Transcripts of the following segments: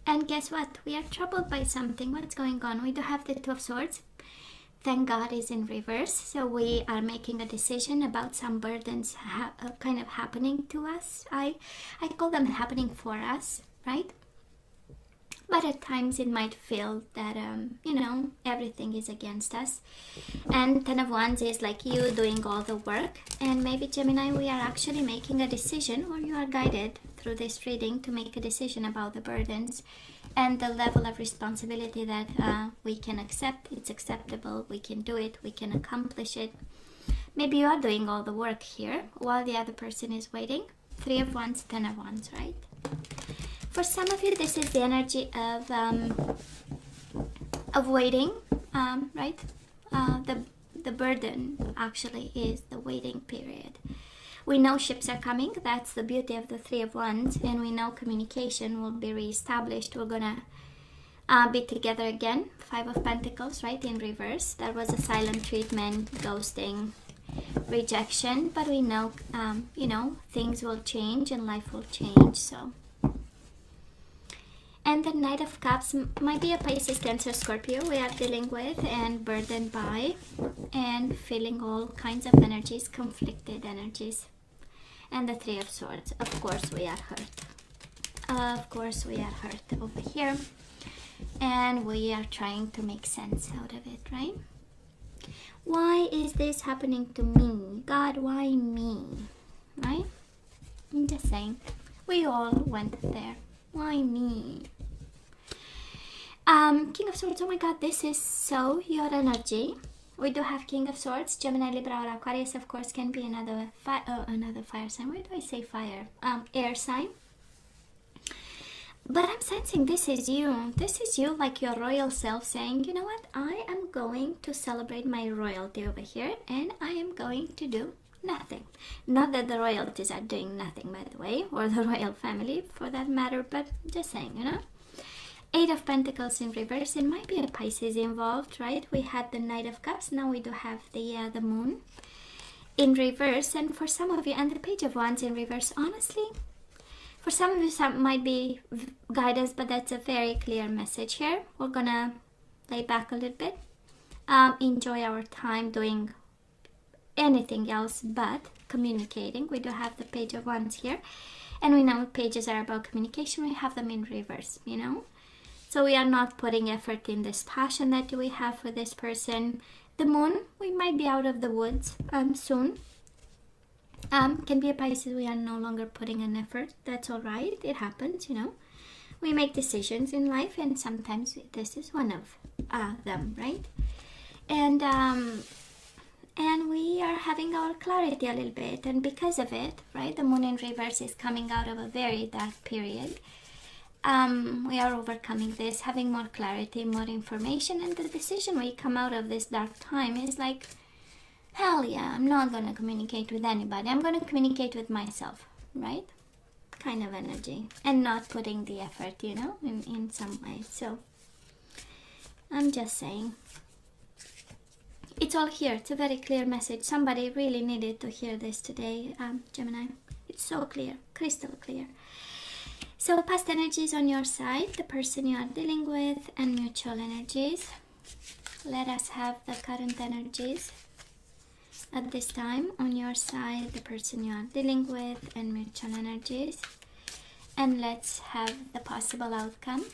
And guess what? We are troubled by something. What's going on? We do have the Two of Swords. Thank God is in reverse. So we are making a decision about some burdens kind of happening to us. I call them happening for us, right? But at times it might feel that, everything is against us. And Ten of Wands is like you doing all the work. And maybe, Gemini, we are actually making a decision, or you are guided through this reading to make a decision about the burdens and the level of responsibility that we can accept. It's acceptable. We can do it. We can accomplish it. Maybe you are doing all the work here while the other person is waiting. Three of Wands, Ten of Wands, right? For some of you, this is the energy of waiting, right? The burden actually is the waiting period. We know ships are coming. That's the beauty of the Three of Wands. And we know communication will be reestablished. We're going to be together again. Five of Pentacles, right, in reverse. That was a silent treatment, ghosting, rejection. But we know, things will change and life will change, so... And the Knight of Cups might be a Pisces, Cancer, Scorpio we are dealing with and burdened by and feeling all kinds of energies, conflicted energies. And the Three of Swords. Of course we are hurt. Of course we are hurt over here. And we are trying to make sense out of it, right? Why is this happening to me? God, why me? Right? I'm just saying. We all went there. Why me? King of Swords, oh my God, this is so your energy. We do have King of Swords, Gemini, Libra, or Aquarius, of course, can be another fire sign. Why do I say fire? Air sign. But I'm sensing this is you. This is you, like your royal self saying, you know what? I am going to celebrate my royalty over here and I am going to do nothing. Not that the royalties are doing nothing, by the way, or the royal family for that matter, but just saying, Eight of Pentacles in reverse. It might be a Pisces involved, right? We had the Knight of Cups. Now we do have the Moon in reverse. And for some of you, and the Page of Wands in reverse, honestly, for some of you, some might be guidance, but that's a very clear message here. We're gonna lay back a little bit. Enjoy our time doing anything else but communicating. We do have the Page of Wands here. And we know pages are about communication. We have them in reverse, So we are not putting effort in this passion that we have for this person. The Moon, we might be out of the woods soon. Can be a Pisces, we are no longer putting an effort. That's all right. It happens, We make decisions in life and sometimes this is one of them, right? And we are having our clarity a little bit. And because of it, right, the Moon in reverse is coming out of a very dark period. We are overcoming this, having more clarity, more information, and the decision we come out of this dark time is like, hell yeah, I'm not going to communicate with anybody. I'm going to communicate with myself, right? Kind of energy. And not putting the effort, in some way. So, I'm just saying. It's all here. It's a very clear message. Somebody really needed to hear this today, Gemini. It's so clear, crystal clear. So past energies on your side, the person you are dealing with, and mutual energies. Let us have the current energies at this time on your side, the person you are dealing with, and mutual energies. And let's have the possible outcome.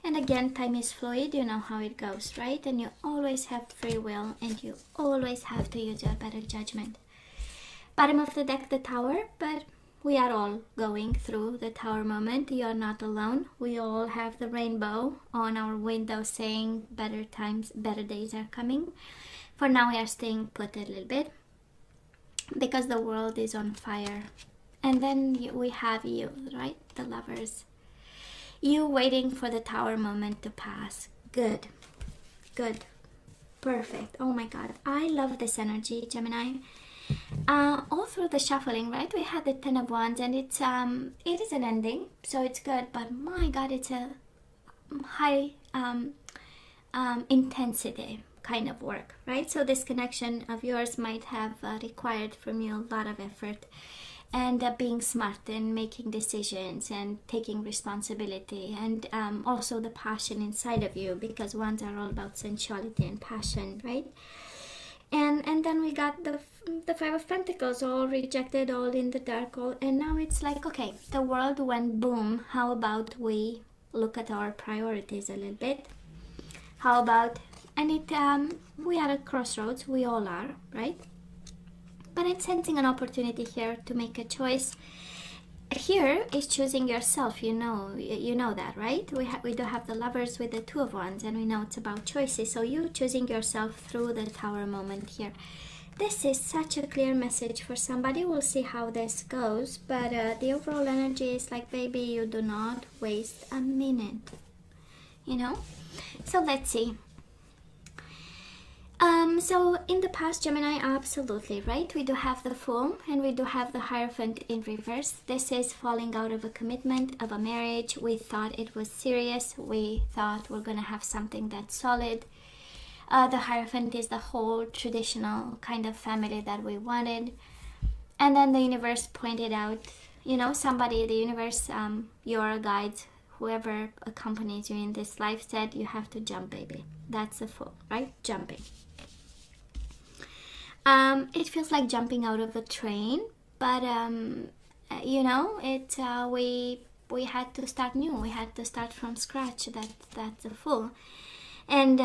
And again, time is fluid, you know how it goes, right? And you always have free will and you always have to use your better judgment. Bottom of the deck, the Tower, but we are all going through the Tower moment. You are not alone. We all have the rainbow on our window saying better times, better days are coming. For now, we are staying put a little bit because the world is on fire. And then we have you, right? The Lovers. You waiting for the Tower moment to pass. Good. Good. Perfect. Oh my God. I love this energy, Gemini. All through the shuffling, right? We had the Ten of Wands and it is an ending. So it's good. But my God, it's a high intensity kind of work, right? So this connection of yours might have required from you a lot of effort. and being smart and making decisions and taking responsibility, and also the passion inside of you, because ones are all about sensuality and passion, right? And then we got the Five of Pentacles, all rejected, all in the dark, all, and now it's like, okay, the world went boom. How about we look at our priorities a little bit? How about, and it we are at crossroads, we all are, right? But I'm sensing an opportunity here to make a choice. Here is choosing yourself, you know that, right? We do have the Lovers with the Two of Wands, and we know it's about choices. So you choosing yourself through the Tower moment here. This is such a clear message for somebody. We'll see how this goes, but the overall energy is like, baby, you do not waste a minute, you know? So let's see. So in the past, Gemini, absolutely, right? We do have the Fool and we do have the Hierophant in reverse. This is falling out of a commitment, of a marriage. We thought it was serious. We thought we're going to have something that's solid. The Hierophant is the whole traditional kind of family that we wanted. And then the universe pointed out, you know, somebody, the universe, your guides, whoever accompanies you in this life said, you have to jump, baby. That's the Fool, right? Jumping. It feels like jumping out of a train, but you know, we had to start new. We had to start from scratch. That's the Fool, and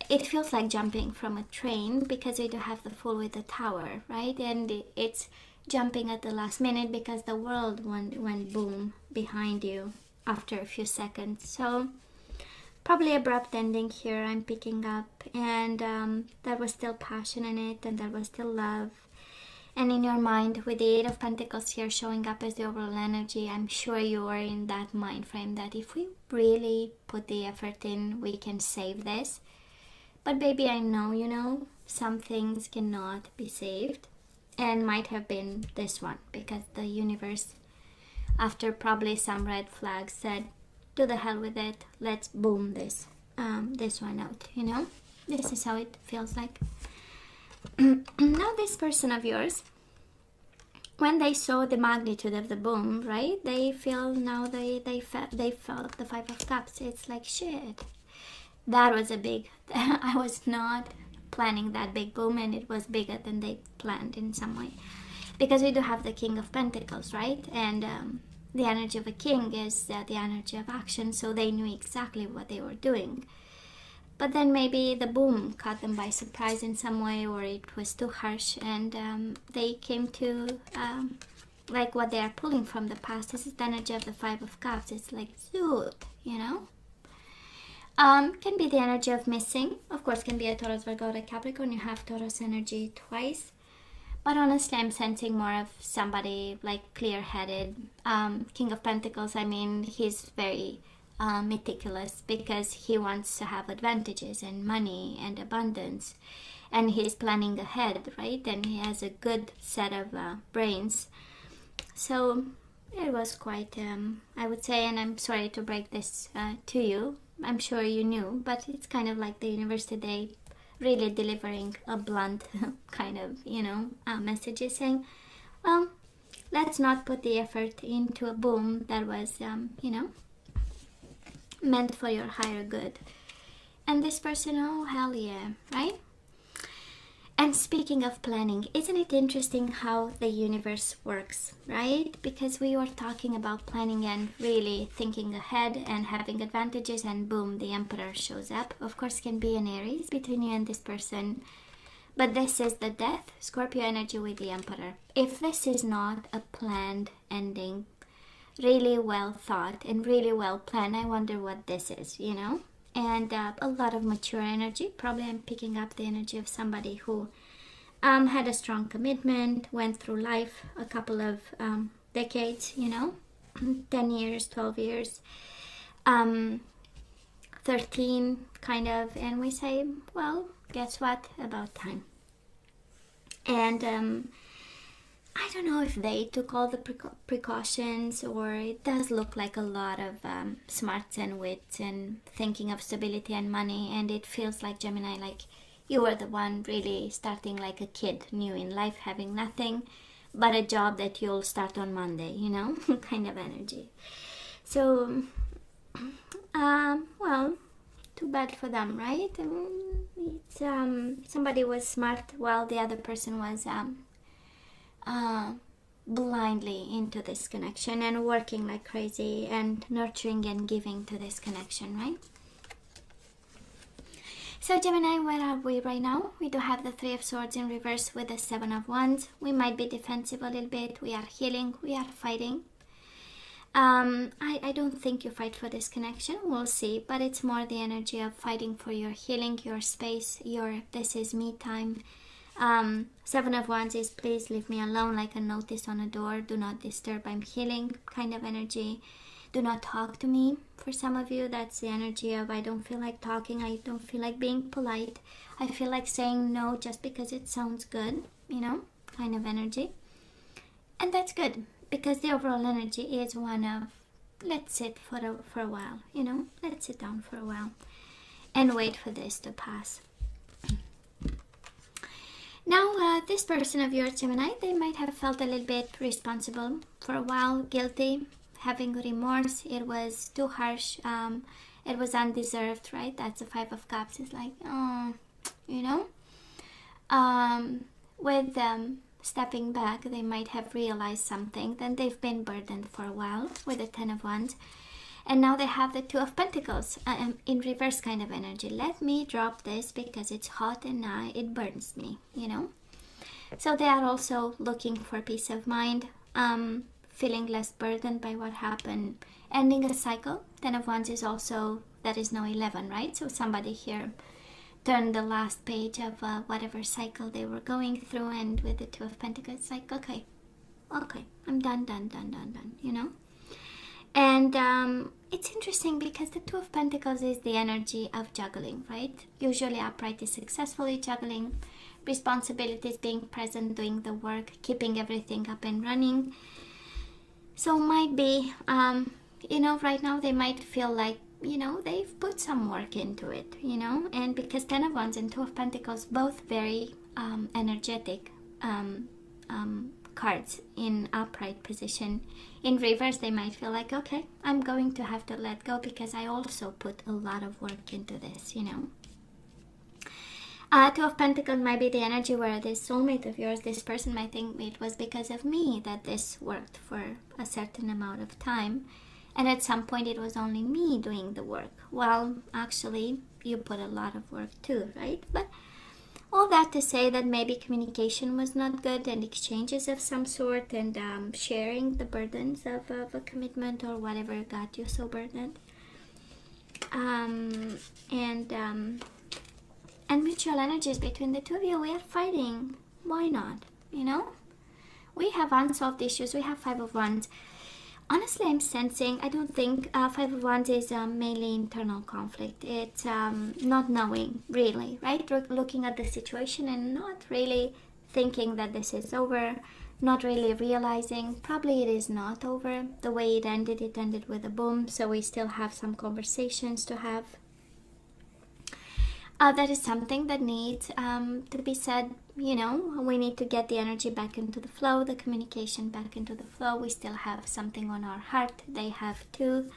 it feels like jumping from a train because we do have the Fool with the Tower, right? And it's jumping at the last minute because the world went boom behind you after a few seconds. So probably abrupt ending here, I'm picking up, and there was still passion in it, and there was still love. And in your mind, with the Eight of Pentacles here showing up as the overall energy, I'm sure you are in that mind frame that if we really put the effort in, we can save this. But baby, I know, you know, some things cannot be saved, and might have been this one, because the universe, after probably some red flags, said, to the hell with it, let's boom this one out, you know? This is how it feels like. Now this person of yours, when they saw the magnitude of the boom, right? They feel now they felt the Five of Cups. It's like, shit. That was a big, I was not planning that big boom, and it was bigger than they planned in some way. Because we do have the King of Pentacles, right? And the energy of a king is the energy of action, so they knew exactly what they were doing. But then maybe the boom caught them by surprise in some way, or it was too harsh, and they came to like what they are pulling from the past. This is the energy of the Five of Cups. It's like, dude, you know? Can be the energy of missing. Of course, can be a Taurus, Virgo, or Capricorn. You have Taurus energy twice. But honestly, I'm sensing more of somebody like clear-headed. King of Pentacles, I mean, he's very meticulous because he wants to have advantages and money and abundance. And he's planning ahead, right? And he has a good set of brains. So it was quite, I would say, and I'm sorry to break this to you. I'm sure you knew, but it's kind of like the universe today really delivering a blunt kind of, you know, messages saying, well, let's not put the effort into a boom that was, you know, meant for your higher good. And this person, oh, hell yeah, right? And speaking of planning, isn't it interesting how the universe works, right? Because we were talking about planning and really thinking ahead and having advantages, and boom, the Emperor shows up. Of course, can be an Aries between you and this person. But this is the Death, Scorpio energy with the Emperor. If this is not a planned ending, really well thought and really well planned, I wonder what this is, you know? And a lot of mature energy. Probably I'm picking up the energy of somebody who had a strong commitment, went through life a couple of decades, you know, 10 years, 12 years, 13 kind of, and we say, well, guess what, about time. And I don't know if they took all the precautions, or it does look like a lot of smarts and wits and thinking of stability and money, and it feels like, Gemini, like you were the one really starting like a kid, new in life, having nothing, but a job that you'll start on Monday, you know, kind of energy. So, well, too bad for them, right? It's somebody was smart while the other person was blindly into this connection and working like crazy and nurturing and giving to this connection, right? So Gemini, where are we right now? We do have the Three of Swords in reverse with the Seven of Wands. We might be defensive a little bit. We are healing. We are fighting. I don't think you fight for this connection. We'll see. But it's more the energy of fighting for your healing, your space, your this is me time. Seven of Wands is please leave me alone, like a notice on a door. Do not disturb. I'm healing kind of energy. Do not talk to me. For some of you, that's the energy of I don't feel like talking. I don't feel like being polite. I feel like saying no just because it sounds good, you know, kind of energy. And that's good because the overall energy is one of let's sit for a while, you know, let's sit down for a while and wait for this to pass. Now, this person of yours, Gemini, they might have felt a little bit responsible for a while, guilty, having remorse. It was too harsh. It was undeserved, right? That's the Five of Cups. It's like, oh, you know. With them stepping back, they might have realized something. Then they've been burdened for a while with the Ten of Wands. And now they have the Two of Pentacles in reverse kind of energy. Let me drop this because it's hot and it burns me, you know. So they are also looking for peace of mind, feeling less burdened by what happened, ending a cycle. Ten of Wands is also, that is now 11, right? So somebody here turned the last page of whatever cycle they were going through, and with the Two of Pentacles, it's like, okay, I'm done, you know. And it's interesting because the Two of Pentacles is the energy of juggling, right? Usually upright is successfully juggling, responsibilities, being present, doing the work, keeping everything up and running. So might be, you know, right now they might feel like, you know, they've put some work into it, you know. And because Ten of Wands and Two of Pentacles, both very energetic cards in upright position. In reverse, they might feel like, okay, I'm going to have to let go because I also put a lot of work into this, you know. Two of Pentacles might be the energy where this soulmate of yours, this person might think it was because of me that this worked for a certain amount of time. And at some point it was only me doing the work. Well, actually, you put a lot of work too, right? But all that to say that maybe communication was not good and exchanges of some sort and sharing the burdens of a commitment or whatever got you so burdened. And mutual energies between the two of you, we are fighting. Why not? You know? We have unsolved issues. We have Five of Wands. Honestly, I'm sensing, I don't think Five of Wands is mainly internal conflict. It's not knowing, really, right? Looking at the situation and not really thinking that this is over, not really realizing, probably it is not over. The way it ended with a boom, so we still have some conversations to have. That is something that needs to be said, you know. We need to get the energy back into the flow, the communication back into the flow. We still have something on our heart. They have too.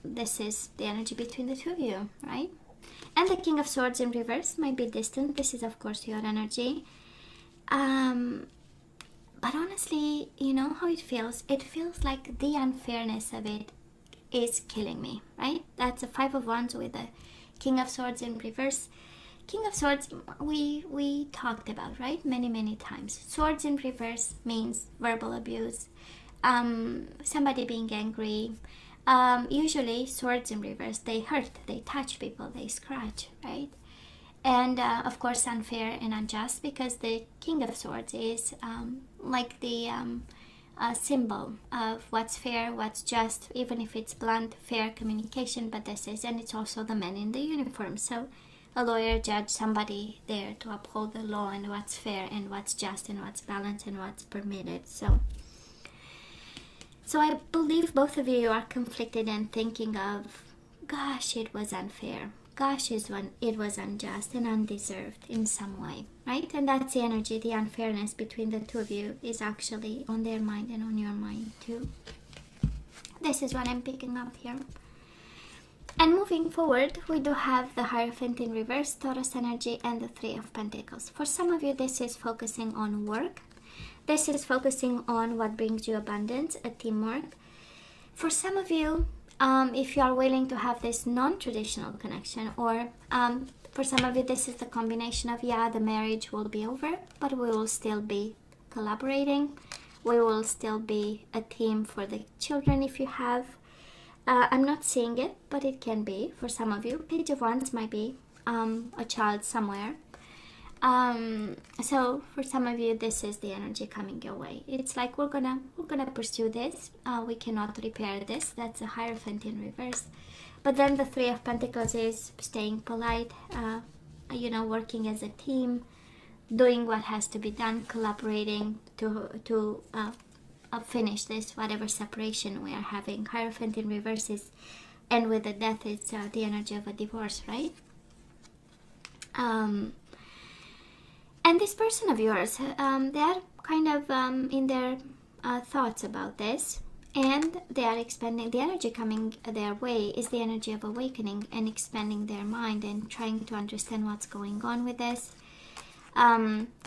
This is the energy between the two of you, right? And the King of Swords in reverse might be distant. This is, of course, your energy. But honestly, you know how it feels? It feels like the unfairness of it is killing me, right? That's a Five of Wands with the King of Swords in reverse. King of Swords, we talked about, right? Many times. Swords in reverse means verbal abuse, somebody being angry. Usually swords in reverse, they hurt, they touch people, they scratch, right? And of course unfair and unjust, because the King of Swords is like the symbol of what's fair, what's just, even if it's blunt, fair communication. But this is, and it's also the man in the uniform, so a lawyer, judge, somebody there to uphold the law and what's fair and what's just and what's balanced and what's permitted. So I believe both of you are conflicted and thinking of, gosh, it was unfair, gosh, it was unjust and undeserved in some way, right? And that's the energy, the unfairness between the two of you is actually on their mind and on your mind too. This is what I'm picking up here. And moving forward, we do have the Hierophant in reverse, Taurus energy, and the Three of Pentacles. For some of you, this is focusing on work. This is focusing on what brings you abundance, a teamwork. For some of you, if you are willing to have this non-traditional connection, or for some of you, this is the combination of, yeah, the marriage will be over, but we will still be collaborating. We will still be a team for the children if you have. I'm not seeing it, but it can be for some of you. Page of Wands might be a child somewhere. So for some of you, this is the energy coming your way. It's like we're gonna pursue this. We cannot repair this. That's a Hierophant in reverse. But then the Three of Pentacles is staying polite, working as a team, doing what has to be done, collaborating to finish this, whatever separation we are having. Hierophant in reverse is, and with the Death, it's the energy of a divorce, right? And this person of yours, they are kind of in their thoughts about this, and they are expanding. The energy coming their way is the energy of awakening and expanding their mind and trying to understand what's going on with this.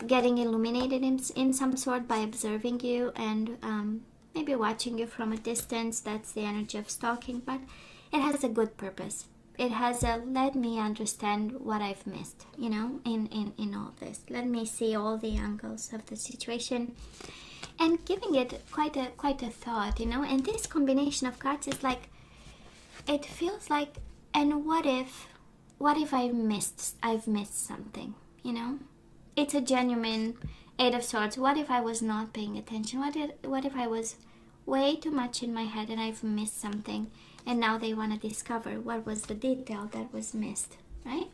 Getting illuminated in some sort by observing you and maybe watching you from a distance. That's the energy of stalking, but it has a good purpose. It has a, let me understand what I've missed, in all this. Let me see all the angles of the situation, and giving it quite a thought, And this combination of cards is like, it feels like, and what if I've missed something, It's a genuine Eight of Swords. What if I was not paying attention? What if I was way too much in my head and I've missed something? And now they want to discover what was the detail that was missed, right?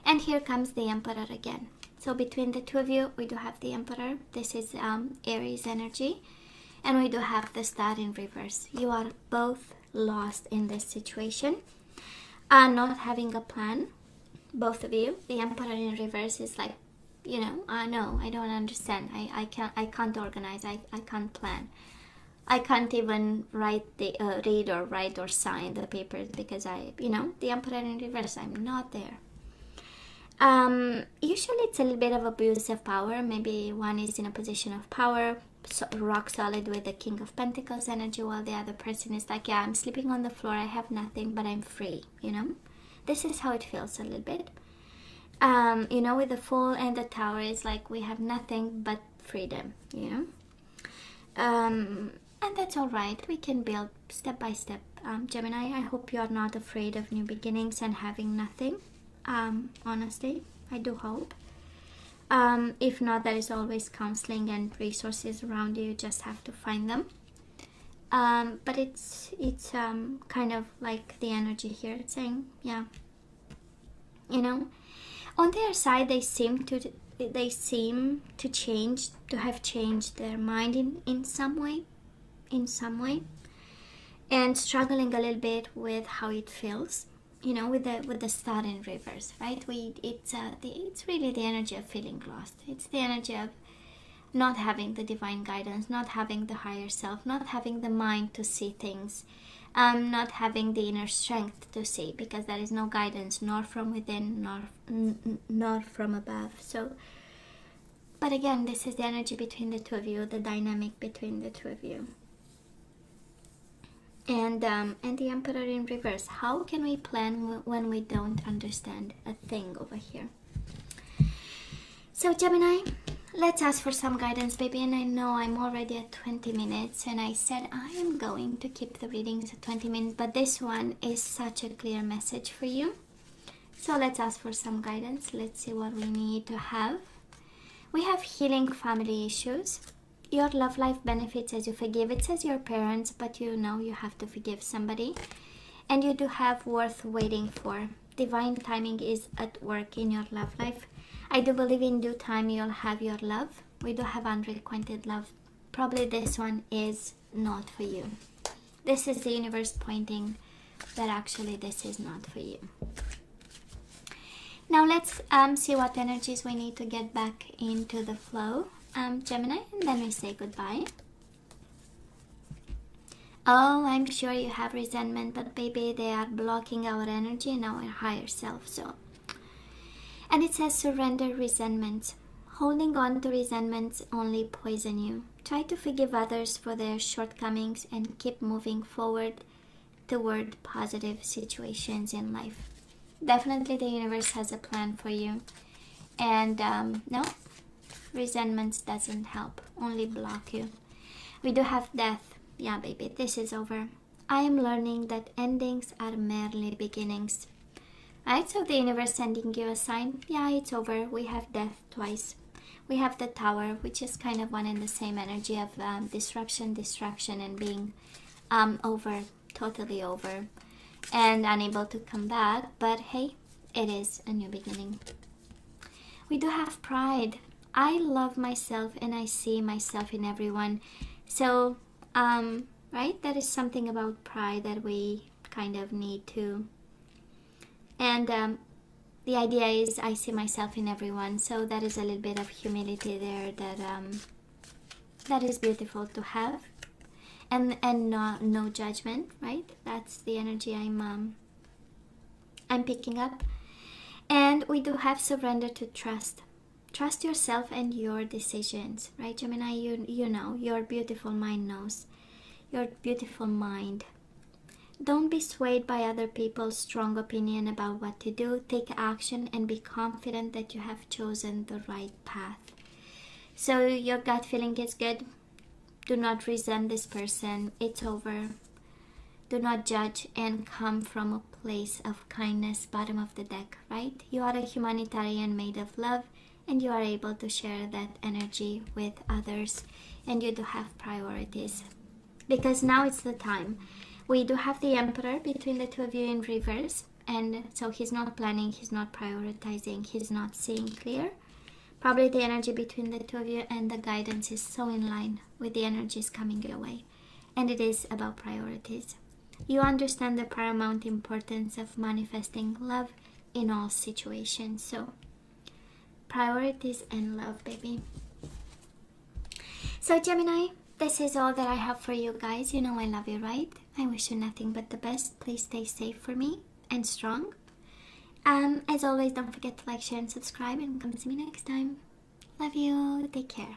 And here comes the Emperor again. So between the two of you, we do have the Emperor. This is Aries energy. And we do have the Star in reverse. You are both lost in this situation. Not having a plan. Both of you. The Emperor in reverse is like, no, I don't understand. I can't organize. I can't plan. I can't even read or write or sign the papers because the Emperor in reverse, I'm not there. Usually it's a little bit of abuse of power. Maybe one is in a position of power, rock solid with the King of Pentacles energy, while the other person is like, yeah, I'm sleeping on the floor. I have nothing, but I'm free, This is how it feels a little bit. With the Fool and the Tower, is like we have nothing but freedom, And that's all right. We can build step by step. Gemini, I hope you are not afraid of new beginnings and having nothing. Honestly, I do hope. If not, there is always counseling and resources around you. You just have to find them. But it's kind of like the energy here. It's saying, yeah, on their side, they seem to have changed their mind in some way. And struggling a little bit with how it feels, with the Star in reverse, right? It's really the energy of feeling lost. It's the energy of not having the divine guidance, not having the higher self, not having the mind to see things, not having the inner strength to see, because there is no guidance, nor from within, nor from above. So, but again, this is the energy between the two of you, the dynamic between the two of you. And the Emperor in reverse. How can we plan when we don't understand a thing over here? So Gemini, let's ask for some guidance, baby. And I know I'm already at 20 minutes, and I said I am going to keep the readings at 20 minutes, but this one is such a clear message for you. So let's ask for some guidance. Let's see what we need to have. We have healing family issues. Your love life benefits as you forgive. It says your parents, but you have to forgive somebody. And you do have worth waiting for. Divine timing is at work in your love life. I do believe in due time you'll have your love. We do have unrequited love. Probably this one is not for you. This is the universe pointing that actually this is not for you. Now let's see what energies we need to get back into the flow, Gemini, and then we say goodbye. Oh, I'm sure you have resentment, but baby, they are blocking our energy and our higher self. So, and it says surrender resentments. Holding on to resentments only poison you. Try to forgive others for their shortcomings and keep moving forward toward positive situations in life. Definitely the universe has a plan for you. And no, resentments doesn't help, only block you. We do have death. Yeah, baby, this is over. I am learning that endings are merely beginnings. Right, so the universe sending you a sign. Yeah, it's over. We have death twice. We have the Tower, which is kind of one and the same energy of disruption, distraction, and being over, totally over, and unable to come back. But hey, it is a new beginning. We do have pride. I love myself and I see myself in everyone. So, right, that is something about pride that we kind of need to. And the idea is I see myself in everyone, so that is a little bit of humility there that is beautiful to have, and no judgment, right? That's the energy I'm picking up. And we do have surrender to trust. Trust yourself and your decisions, right, Gemini? You know, your beautiful mind knows. Your beautiful mind. Don't be swayed by other people's strong opinion about what to do. Take action and be confident that you have chosen the right path. So your gut feeling is good. Do not resent this person. It's over. Do not judge and come from a place of kindness, bottom of the deck, right? You are a humanitarian made of love, and you are able to share that energy with others, and you do have priorities. Because now it's the time. We do have the Emperor between the two of you in reverse, and so he's not planning, he's not prioritizing, he's not seeing clear. Probably the energy between the two of you and the guidance is so in line with the energies coming your way, and it is about priorities. You understand the paramount importance of manifesting love in all situations. So priorities and love, baby. So Gemini, this is all that I have for you guys. You know I love you, right? I wish you nothing but the best. Please stay safe for me and strong. As always, don't forget to like, share, and subscribe, and come see me next time. Love you. Take care.